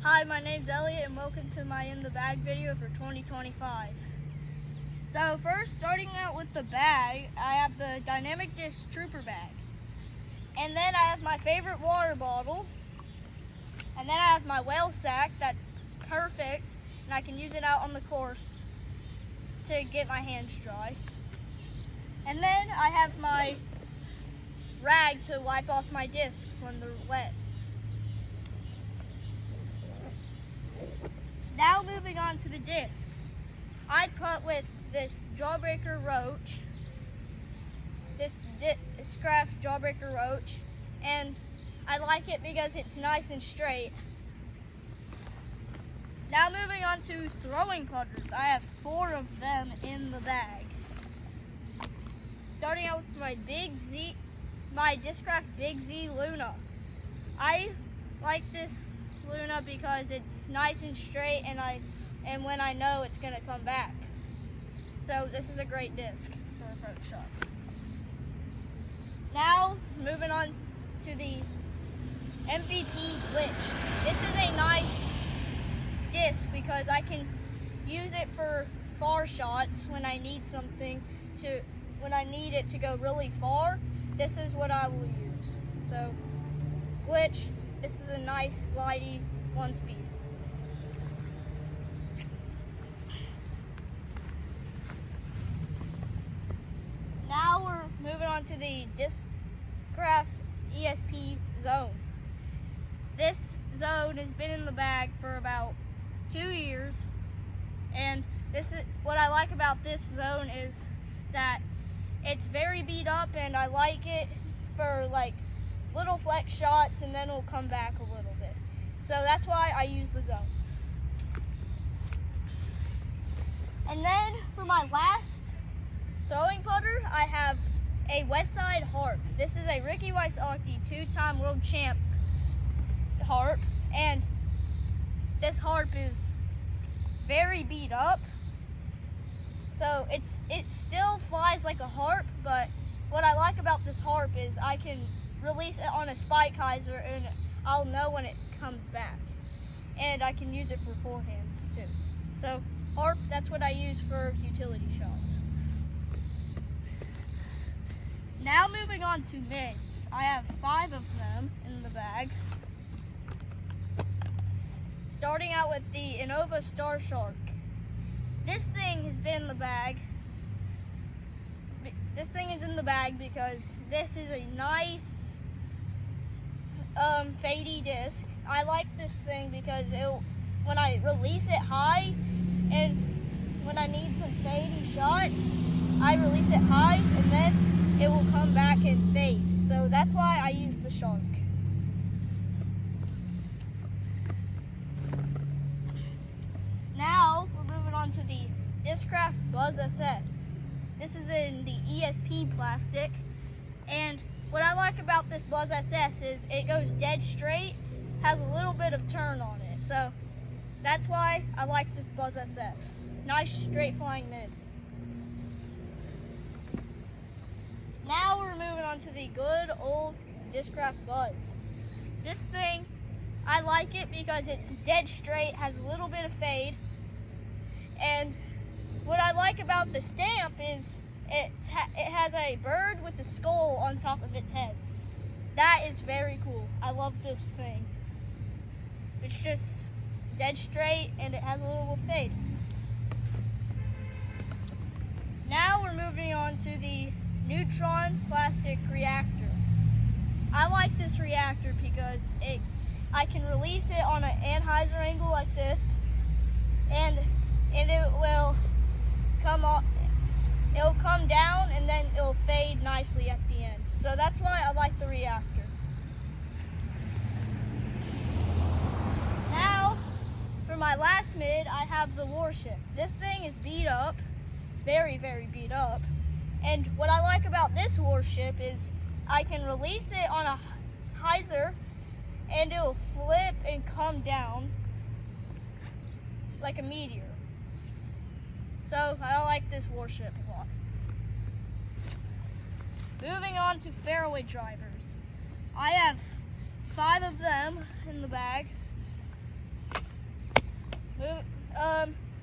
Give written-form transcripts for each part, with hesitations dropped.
Hi, my name's Elliot and welcome to my In the Bag video for 2025. So first, starting out with the bag, I have the Dynamic Disc Trooper bag. And then I have my favorite water bottle. And then I have my whale sack that's perfect and I can use it out on the course to get my hands dry. And then I have my rag to wipe off my discs when they're wet. Now moving on to the discs. I put with this Jawbreaker Roach, this Discraft Jawbreaker Roach, and I like it because it's nice and straight. Now moving on to throwing putters. I have 4 of them in the bag. Starting out with my Discraft Big Z Luna. I like this Luna because it's nice and straight and when I know it's gonna come back. So this is a great disc for approach shots. Now moving on to the MVP Glitch. This is a nice disc because I can use it for far shots when I need it to go really far. This is what I will use. So Glitch. This is a nice, glidey 1-speed. Now we're moving on to the Discraft ESP Zone. This zone has been in the bag for about 2 years, and this is what I like about this zone is that it's very beat up, and I like it for like little flex shots, and then it'll come back a little bit. So that's why I use the zone. And then for my last throwing putter, I have a Westside Harp. This is a Ricky Wysocki 2-time world champ harp, and this harp is very beat up. So it still flies like a harp, but what I like about this harp is I can release it on a spike hyzer and I'll know when it comes back. And I can use it for forehands too. So harp, that's what I use for utility shots. Now moving on to mids. I have 5 of them in the bag. Starting out with the Innova Star Shark. This thing has been in the bag. This thing is in the bag because this is a nice fadey disc. I like this thing because when I release it high and when I need some fadey shots, I release it high and then it will come back and fade. So that's why I use the Shark. Now we're moving on to the Discraft Buzz SS. This is in the ESP plastic, and what I like about this Buzz SS is it goes dead straight, has a little bit of turn on it. So that's why I like this Buzz SS. Nice straight flying mid. Now we're moving on to the good old Discraft Buzz. This thing, I like it because it's dead straight, has a little bit of fade, and what I like about the stamp is it has a bird with a skull on top of its head. That is very cool. I love this thing. It's just dead straight and it has a little fade. Now we're moving on to the Neutron Plastic Reactor. I like this reactor because I can release it on an anhyzer angle like this, and it will come off. It'll come down and then it'll fade nicely at the end. So that's why I like the reactor. Now, for my last mid, I have the Warship. This thing is beat up, very, very beat up. And what I like about this Warship is I can release it on a hyzer and it'll flip and come down like a meteor. So I like this Warship a lot. Moving on to fairway drivers. I have 5 of them in the bag.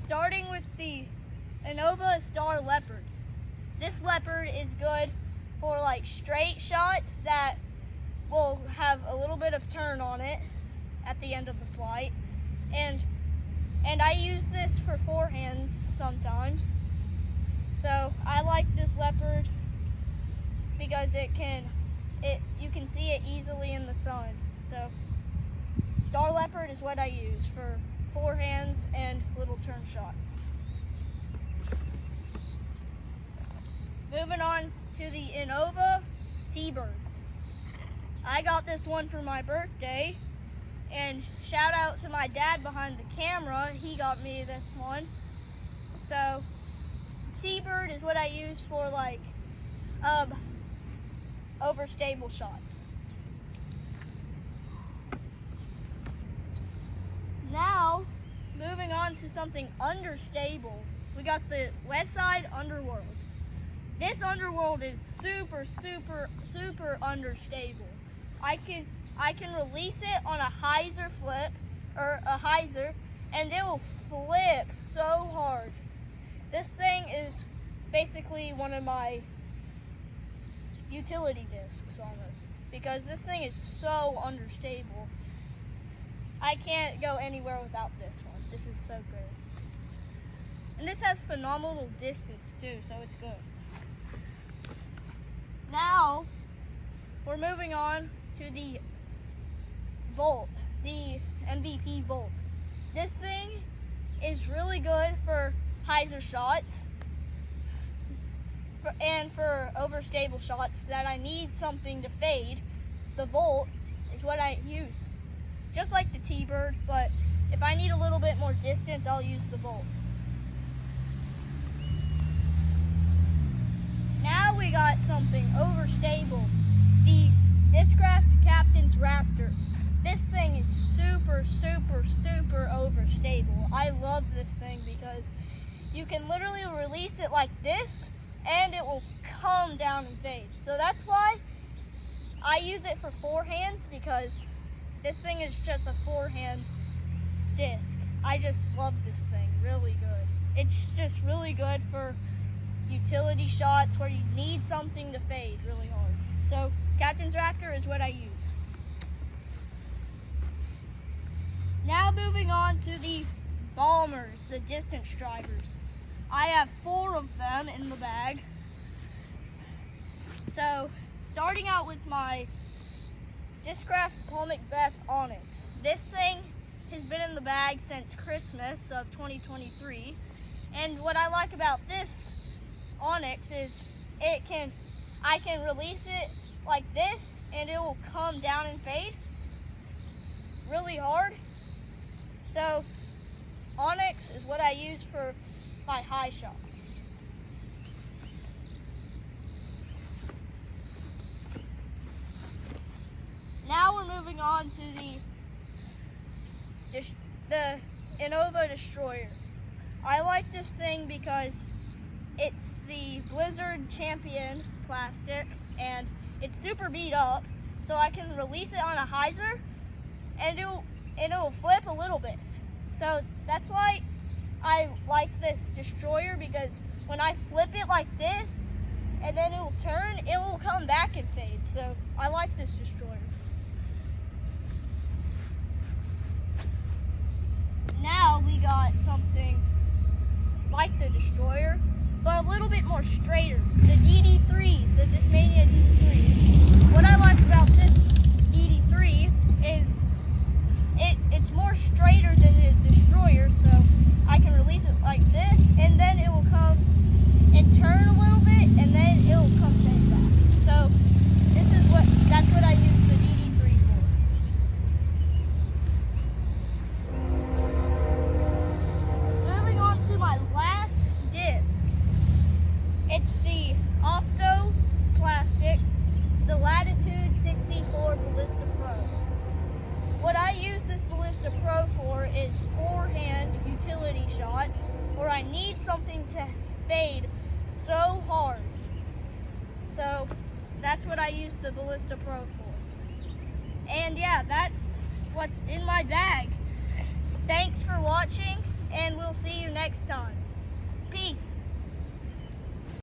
starting with the Innova Star Leopard. This leopard is good for like straight shots that will have a little bit of turn on it at the end of the flight. And I use this for forehands sometimes. So I like this leopard because you can see it easily in the sun. So Star Leopard is what I use for forehands and little turn shots. Moving on to the Innova T-Bird. I got this one for my birthday, and shout out to my dad behind the camera. He got me this one. So T-Bird is what I use for like overstable shots. Now, moving on to something understable, we got the Westside Underworld. This Underworld is super, super, super understable. I can release it on a hyzer flip, or a hyzer, and it will flip so hard. This thing is basically one of my utility discs almost, because this thing is so understable. I can't go anywhere without this one. This is so good. And this has phenomenal distance too, so it's good. Now, we're moving on to the Volt, the MVP Volt. This thing is really good for hyzer shots and for overstable shots that I need something to fade. The Volt is what I use. Just like the T-Bird, but if I need a little bit more distance, I'll use the Volt. Now we got something overstable, the Discraft Captain's Raptor. This thing is super, super, super overstable. I love this thing because you can literally release it like this and it will come down and fade. So that's why I use it for forehands, because this thing is just a forehand disc. I just love this thing, really good. It's just really good for utility shots where you need something to fade really hard. So Captain's Raptor is what I use. Now moving on to the Bombers, the distance drivers. I have 4 of them in the bag. So starting out with my Discraft Paul Macbeth Onyx. This thing has been in the bag since Christmas of 2023. And what I like about this Onyx is I can release it like this and it will come down and fade really hard. So Onyx is what I use for my high shots. Now we're moving on to the Innova Destroyer. I like this thing because it's the Blizzard Champion plastic and it's super beat up, so I can release it on a hyzer and it will flip a little bit. So that's why I like this destroyer, because when I flip it like this and then it will turn, it will come back and fade. So I like this destroyer. Now we got something like the destroyer, but a little bit more straighter. The DD3, the Discmania DD3. What I like about this DD3 is it's more straighter than the destroyer, so I can release it like this, and then it will come and turn a little bit, and then it will come back. So that's what I use the DD3 for. Moving on to my last disc. It's the Opto plastic, the Latitude 64 Ballista Pro. What I use this Ballista Pro for is forehand utility shots where I need something to fade so hard. So that's what I use the Ballista Pro for. And yeah, that's what's in my bag. Thanks for watching, and we'll see you next time. next time.